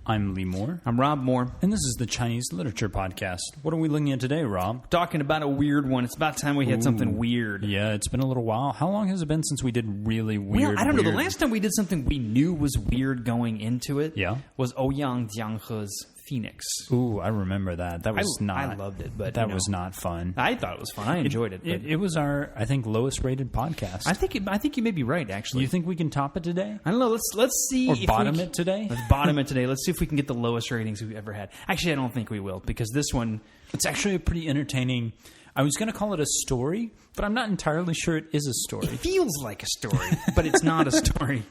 I'm Lee Moore. I'm Rob Moore. And this is the Chinese Literature Podcast. What are we looking at today, Rob? Talking about a weird one. It's about time we had something weird. Yeah, it's been a little while. How long has it been since we did really weird? Well, I don't know. The last time we did something we knew was weird going into it was Ouyang Jianghe's Phoenix. Ooh, I remember that. That was I loved it, but that was not fun. I thought it was fun. I enjoyed it. It was our, I think, lowest rated podcast. I think you may be right. Actually, you think we can top it today? I don't know. Let's see. Or bottom it today? Let's bottom it today. Let's see if we can get the lowest ratings we've ever had. Actually, I don't think we will, because this one, it's actually a pretty entertaining. I was going to call it a story, but I'm not entirely sure it is a story. It feels like a story, but it's not a story.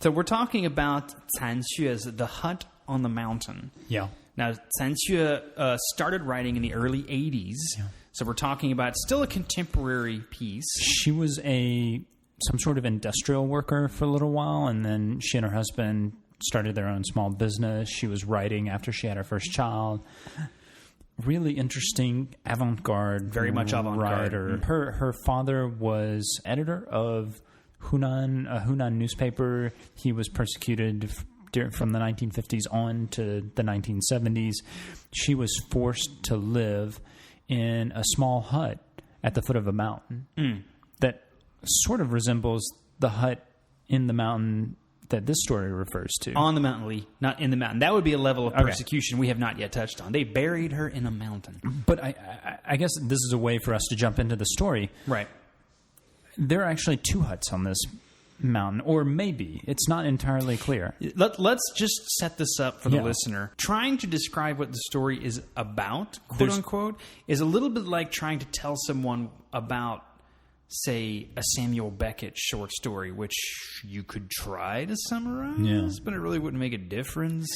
So we're talking about Can Xue's The Hut on the Mountain. Yeah. Now, Can Xue started writing in the early 80s, so we're talking about still a contemporary piece. She was some sort of industrial worker for a little while, and then she and her husband started their own small business. She was writing after she had her first child. Really interesting, avant-garde, very much avant-garde writer. Her father was editor of Hunan, a Hunan newspaper. He was persecuted from the 1950s on to the 1970s. She was forced to live in a small hut at the foot of a mountain that sort of resembles the hut in the mountain that this story refers to. On the mountain, Lee, not in the mountain. That would be a level of persecution we have not yet touched on. They buried her in a mountain. But I guess this is a way for us to jump into the story. Right. There are actually two huts on this mountain, or maybe. It's not entirely clear. Let's just set this up for the listener. Trying to describe what the story is about, quote unquote, is a little bit like trying to tell someone about, say, a Samuel Beckett short story, which you could try to summarize, but it really wouldn't make a difference.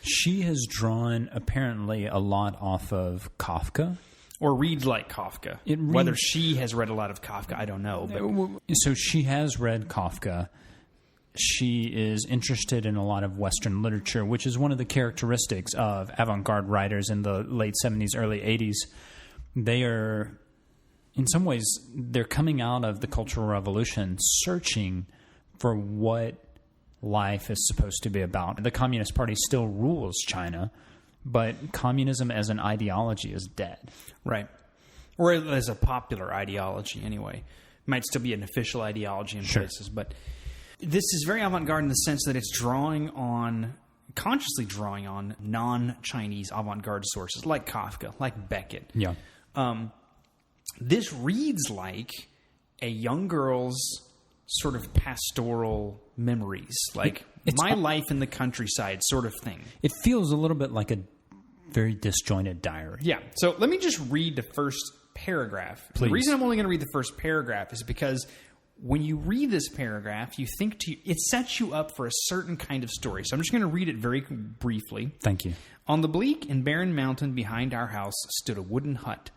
She has drawn, apparently, a lot off of Kafka. Or reads like Kafka. Whether she has read a lot of Kafka, I don't know. But. So she has read Kafka. She is interested in a lot of Western literature, which is one of the characteristics of avant-garde writers in the late 70s, early 80s. They are, in some ways, they're coming out of the Cultural Revolution, searching for what life is supposed to be about. The Communist Party still rules China, but communism as an ideology is dead. Right. Or as a popular ideology, anyway. Might still be an official ideology in places. But this is very avant-garde in the sense that it's consciously drawing on non-Chinese avant-garde sources, like Kafka, like Beckett. Yeah. This reads like a young girl's sort of pastoral memories, like my life in the countryside sort of thing. It feels a little bit like a very disjointed diary. Yeah. So let me just read the first paragraph. Please. The reason I'm only going to read the first paragraph is because when you read this paragraph, you think it sets you up for a certain kind of story. So I'm just going to read it very briefly. Thank you. On the bleak and barren mountain behind our house stood a wooden hut.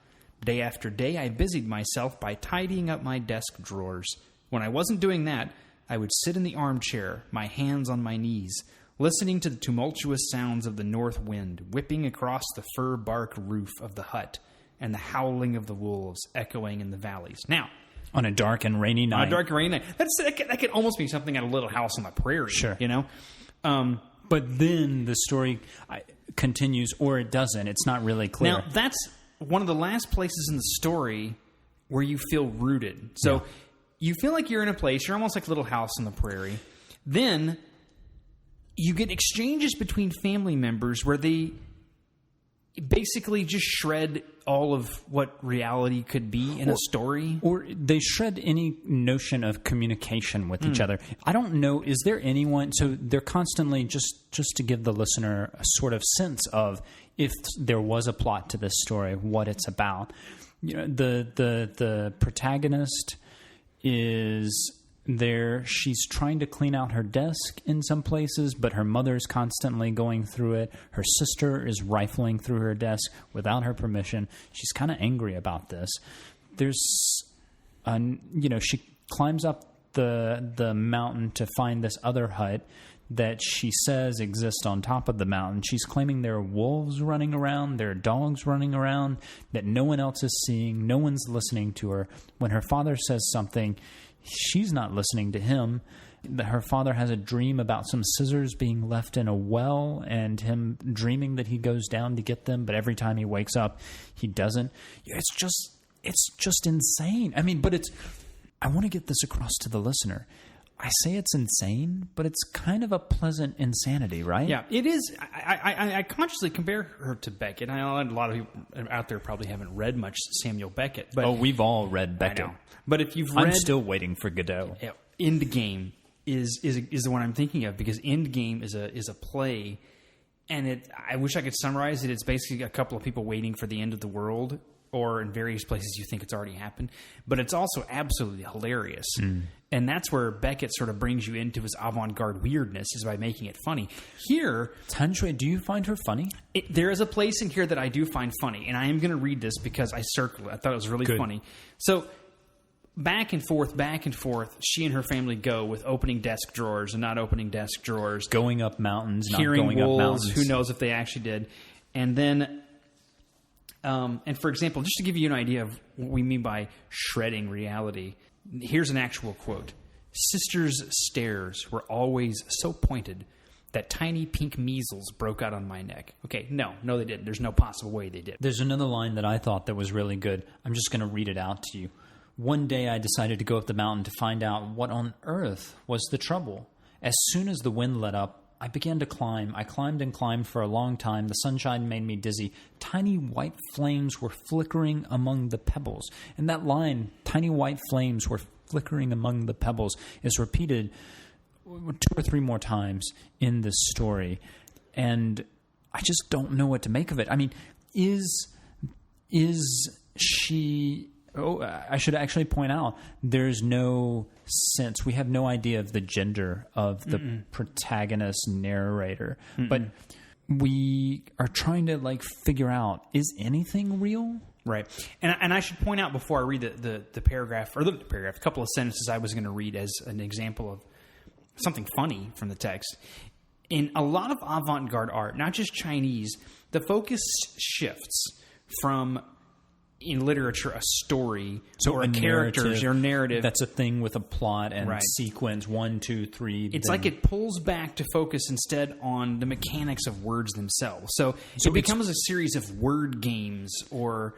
Day after day, I busied myself by tidying up my desk drawers. When I wasn't doing that, I would sit in the armchair, my hands on my knees, listening to the tumultuous sounds of the north wind whipping across the fir-bark roof of the hut and the howling of the wolves echoing in the valleys. Now, on a dark and rainy night. On a dark and rainy night. That could almost be something at a Little House on the Prairie. Sure. You know? But then the story continues, or it doesn't. It's not really clear. Now, that's one of the last places in the story where you feel rooted. So you feel like you're in a place, you're almost like Little House on the Prairie. Then you get exchanges between family members where they basically just shred all of what reality could be in a story. Or they shred any notion of communication with each other. I don't know, is there anyone... So they're constantly, just to give the listener a sort of sense of if there was a plot to this story, what it's about. You know, the protagonist is... there, she's trying to clean out her desk in some places, but her mother's constantly going through it. Her sister is rifling through her desk without her permission. She's kind of angry about this. There's, she climbs up the mountain to find this other hut that she says exists on top of the mountain. She's claiming there are wolves running around, there are dogs running around that no one else is seeing, no one's listening to her. When her father says something, she's not listening to him, Her father has a dream about some scissors being left in a well and him dreaming that he goes down to get them, but every time he wakes up, he doesn't. It's just insane. I mean, but I want to get this across to the listener. I say it's insane, but it's kind of a pleasant insanity, right? Yeah, it is. I consciously compare her to Beckett. I know a lot of people out there probably haven't read much Samuel Beckett. But we've all read Beckett. I know. But if you've read... I'm still waiting for Godot. Endgame is the one I'm thinking of, because Endgame is a play, and I wish I could summarize it. It's basically a couple of people waiting for the end of the world, or in various places you think it's already happened. But it's also absolutely hilarious. And that's where Beckett sort of brings you into his avant-garde weirdness, is by making it funny. Here... Tanjue, do you find her funny? There is a place in here that I do find funny, and I am going to read this because I circled it. I thought it was really funny. So... back and forth, she and her family go with opening desk drawers and not opening desk drawers. Going up mountains, not hearing going wolves, up mountains. Who knows if they actually did. And then, and for example, just to give you an idea of what we mean by shredding reality, here's an actual quote. "Sister's stares were always so pointed that tiny pink measles broke out on my neck." Okay, no, they didn't. There's no possible way they did. There's another line that I thought that was really good. I'm just going to read it out to you. "One day I decided to go up the mountain to find out what on earth was the trouble. As soon as the wind let up, I began to climb. I climbed and climbed for a long time. The sunshine made me dizzy. Tiny white flames were flickering among the pebbles." And that line, "tiny white flames were flickering among the pebbles," is repeated 2 or 3 more times in this story. And I just don't know what to make of it. I mean, is she... Oh, I should actually point out, there's no sense. We have no idea of the gender of the protagonist narrator. But we are trying to, figure out, is anything real? Right. And I should point out before I read the paragraph, or the paragraph, a couple of sentences I was going to read as an example of something funny from the text. In a lot of avant-garde art, not just Chinese, the focus shifts from... in literature, a story or a character or narrative. That's a thing with a plot and sequence, 1, 2, 3. It's like it pulls back to focus instead on the mechanics of words themselves. So it becomes a series of word games or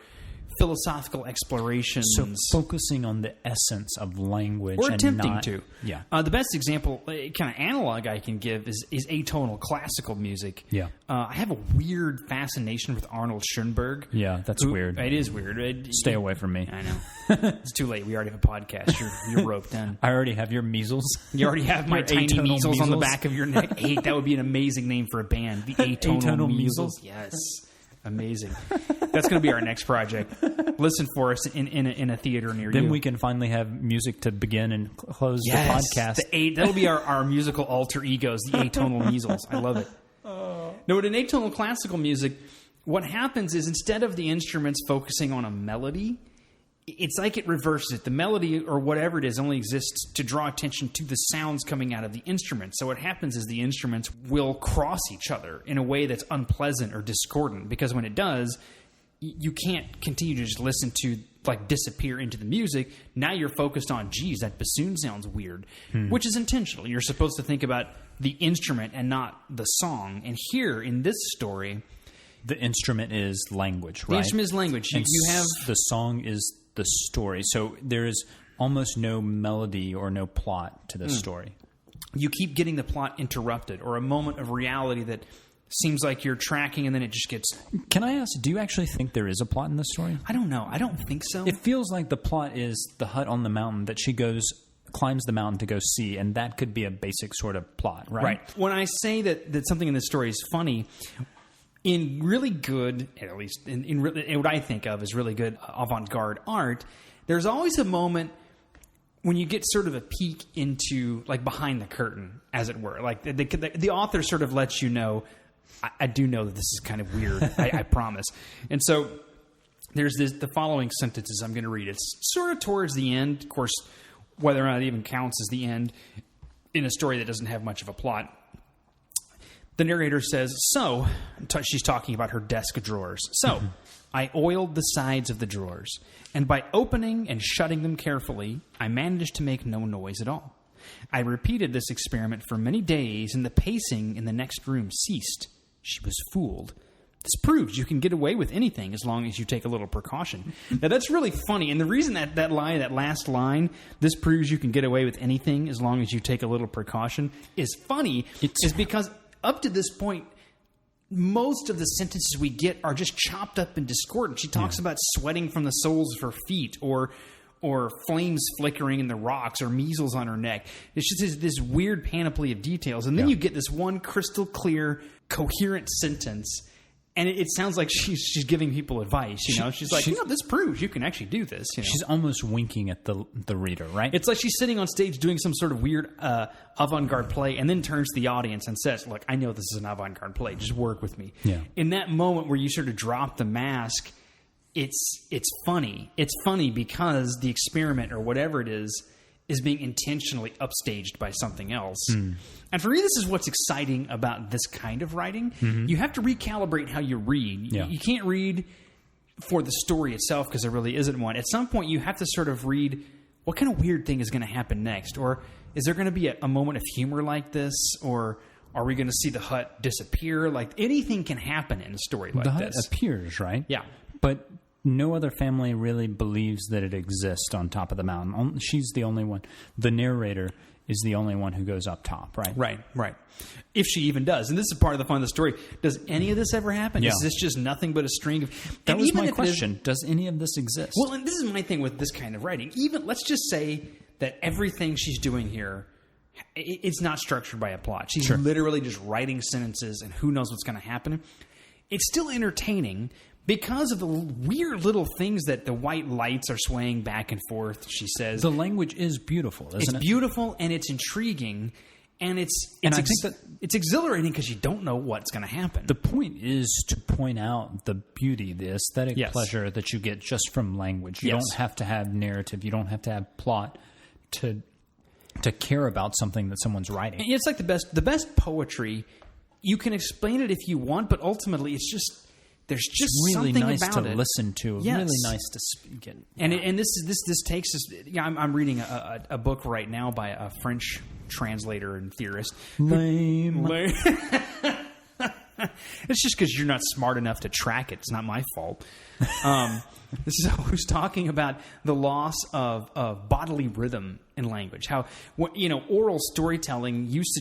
philosophical explorations. So focusing on the essence of language. Or and attempting not, to. Yeah. The best example, kind of analog I can give is atonal classical music. Yeah. I have a weird fascination with Arnold Schoenberg. Yeah, that's weird. It is weird. Stay away from me. I know. It's too late. We already have a podcast. You're roped in. I already have your measles. You already have my tiny measles on the back of your neck. Hey, that would be an amazing name for a band. The Atonal Measles. Yes. Amazing. That's going to be our next project. Listen for us in a theater near you. Then we can finally have music to begin and close the podcast. That'll be our musical alter egos, the Atonal Measles. I love it. No, but in atonal classical music, what happens is instead of the instruments focusing on a melody, it's like it reverses it. The melody or whatever it is only exists to draw attention to the sounds coming out of the instrument. So what happens is the instruments will cross each other in a way that's unpleasant or discordant, because when it does, you can't continue to just listen to disappear into the music. Now you're focused on, geez, that bassoon sounds weird, which is intentional. You're supposed to think about the instrument and not the song. And here in this story, the instrument is language, right? The instrument is language. And you have the song is the story. So there is almost no melody or no plot to this story. You keep getting the plot interrupted, or a moment of reality that seems like you're tracking and then it just gets... Can I ask, do you actually think there is a plot in this story? I don't know. I don't think so. It feels like the plot is the hut on the mountain that she climbs the mountain to go see, and that could be a basic sort of plot, right? Right. When I say that something in this story is funny... in really good, at least in what I think of as really good avant-garde art, there's always a moment when you get sort of a peek into, behind the curtain, as it were. The author sort of lets you know, I do know that this is kind of weird, I promise. And so there's the following sentences I'm going to read. It's sort of towards the end. Of course, whether or not it even counts as the end in a story that doesn't have much of a plot. The narrator says, she's talking about her desk drawers. So, I oiled the sides of the drawers, and by opening and shutting them carefully, I managed to make no noise at all. I repeated this experiment for many days, and the pacing in the next room ceased. She was fooled. This proves you can get away with anything as long as you take a little precaution. Now, that's really funny. And the reason that last line, this proves you can get away with anything as long as you take a little precaution, is funny, is because up to this point, most of the sentences we get are just chopped up and discordant. She talks about sweating from the soles of her feet, or flames flickering in the rocks, or measles on her neck. It's just this weird panoply of details. And then you get this one crystal clear, coherent sentence. And it sounds like she's giving people advice, you know. She's like, this proves you can actually do this. You know? She's almost winking at the reader, right? It's like she's sitting on stage doing some sort of weird avant-garde play, and then turns to the audience and says, look, I know this is an avant-garde play. Just work with me. Yeah. In that moment where you sort of drop the mask, it's funny. It's funny because the experiment or whatever it is being intentionally upstaged by something else. And for me, this is what's exciting about this kind of writing. You have to recalibrate how you read. Yeah. You can't read for the story itself because there really isn't one. At some point, you have to sort of read what kind of weird thing is going to happen next, or is there going to be a moment of humor like this, or are we going to see the hut disappear? Like, anything can happen in a story like the this. hut appears, right? Yeah. But no other family really believes that it exists on top of the mountain. She's the only one. The narrator is the only one who goes up top, right? Right. If she even does. And this is part of the fun of the story. Does any of this ever happen? Yeah. Is this just nothing but a string of... That was my question. Does any of this exist? Well, and this is my thing with this kind of writing. Even, let's just say that everything she's doing here, it's not structured by a plot. She's literally just writing sentences, and who knows what's going to happen. It's still entertaining because of the weird little things that the white lights are swaying back and forth, she says. The language is beautiful, isn't it? It's beautiful, and it's intriguing, and it's exhilarating because you don't know what's going to happen. The point is to point out the beauty, the aesthetic pleasure that you get just from language. You don't have to have narrative. You don't have to have plot to care about something that someone's writing. It's like the best poetry. You can explain it if you want, but ultimately it's just... There's just really something nice about to it. listen to. Yes. Really nice to speak it. And this takes us. Yeah, I'm reading a book right now by a French translator and theorist. Lame. It's just because you're not smart enough to track it. It's not my fault. This is who's talking about the loss of bodily rhythm in language. How oral storytelling used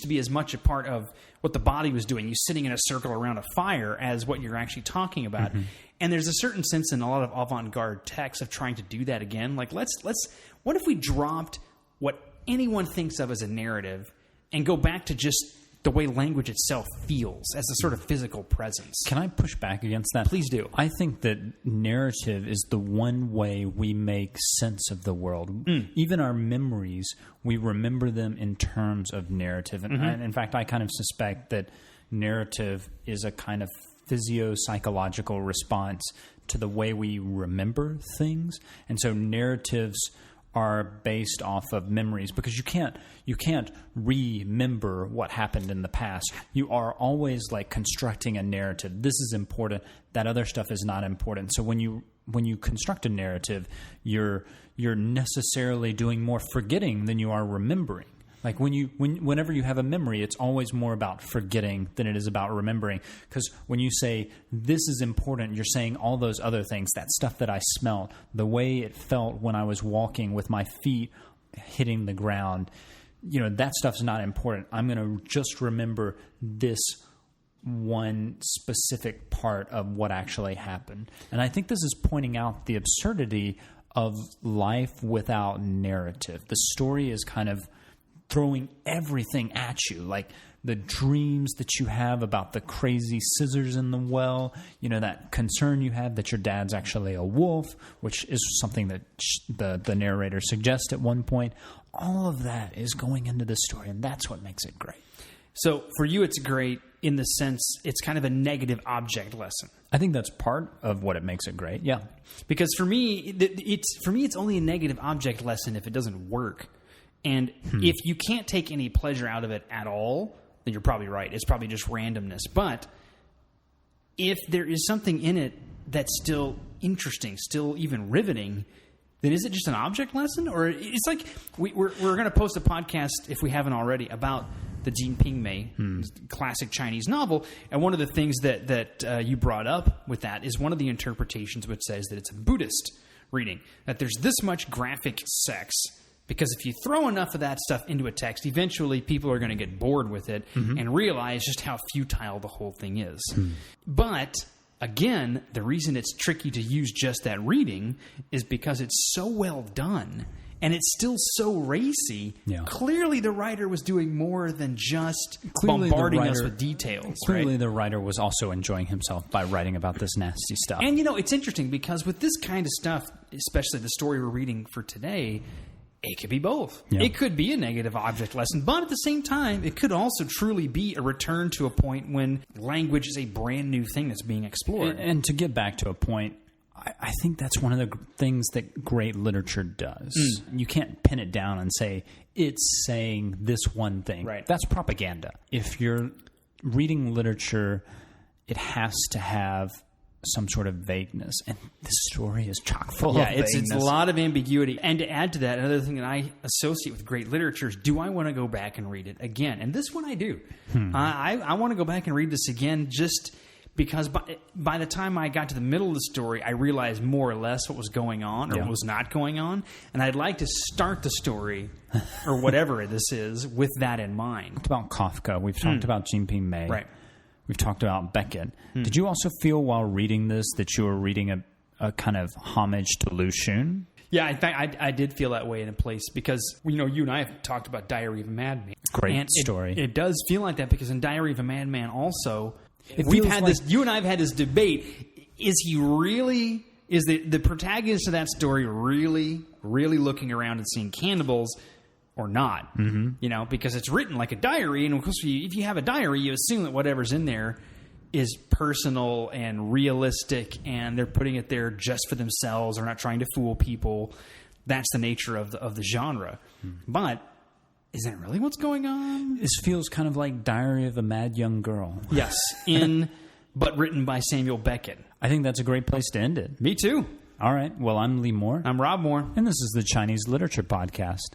to be as much a part of what the body was doing. You sitting in a circle around a fire as what you're actually talking about. Mm-hmm. And there's a certain sense in a lot of avant-garde texts of trying to do that again. Like what if we dropped what anyone thinks of as a narrative and go back to just the way language itself feels as a sort of physical presence? Can I push back against that? Please do. I think that narrative is the one way we make sense of the world. Even our memories, we remember them in terms of narrative. And in fact, I kind of suspect that narrative is a kind of physio-psychological response to the way we remember things. And so narratives are based off of memories because you can't remember what happened in the past. You are always like constructing a narrative. This is important. That other stuff is not important. So when you construct a narrative, you're necessarily doing more forgetting than you are remembering. Like whenever you have a memory, it's always more about forgetting than it is about remembering. Because when you say, this is important, you're saying all those other things, that stuff that I smelled, the way it felt when I was walking with my feet hitting the ground, that stuff's not important. I'm going to just remember this one specific part of what actually happened. And I think this is pointing out the absurdity of life without narrative. The story is kind of throwing everything at you, like the dreams that you have about the crazy scissors in the well, that concern you have that your dad's actually a wolf, which is something that the narrator suggests at one point. All of that is going into the story, and that's what makes it great. So for you, it's great in the sense it's kind of a negative object lesson. I think that's part of what it makes it great, yeah. Because for me, it's only a negative object lesson if it doesn't work. And if you can't take any pleasure out of it at all, then you're probably right. It's probably just randomness. But if there is something in it that's still interesting, still even riveting, then is it just an object lesson? Or it's like we're going to post a podcast, if we haven't already, about the Jin Ping Mei classic Chinese novel. And one of the things that you brought up with that is one of the interpretations which says that it's a Buddhist reading, that there's this much graphic sex. Because if you throw enough of that stuff into a text, eventually people are going to get bored with it and realize just how futile the whole thing is. But, again, the reason it's tricky to use just that reading is because it's so well done and it's still so racy. Yeah. Clearly the writer was doing more than just bombarding us with details. Clearly the writer was also enjoying himself by writing about this nasty stuff. And, it's interesting because with this kind of stuff, especially the story we're reading for today, it could be both. Yeah. It could be a negative object lesson, but at the same time, it could also truly be a return to a point when language is a brand new thing that's being explored. And to get back to a point, I think that's one of the things that great literature does. You can't pin it down and say, it's saying this one thing. Right. That's propaganda. If you're reading literature, it has to have some sort of vagueness, and this story is chock full of vagueness. It's a lot of ambiguity. And to add to that, another thing that I associate with great literature is, do I want to go back and read it again? And this one I do. I want to go back and read this again just because by the time I got to the middle of the story, I realized more or less what was going on or what was not going on, and I'd like to start the story or whatever this is with that in mind. We've talked about Kafka. We've talked about Jin Ping Mei. Right. We've talked about Beckett. Did you also feel while reading this that you were reading a kind of homage to Lu Xun? Yeah, in fact, I did feel that way in a place because, you and I have talked about Diary of a Madman. Great story. It does feel like that because in Diary of a Madman also, you and I have had this debate. Is the protagonist of that story really, really looking around and seeing cannibals or not? Because it's written like a diary, and of course, if you have a diary, you assume that whatever's in there is personal and realistic, and they're putting it there just for themselves. They're not trying to fool people. That's the nature of the genre. But is that really what's going on? This feels kind of like Diary of a Mad Young Girl. Yes, but written by Samuel Beckett. I think that's a great place to end it. Me too. All right. Well, I'm Lee Moore. I'm Rob Moore. And this is the Chinese Literature Podcast.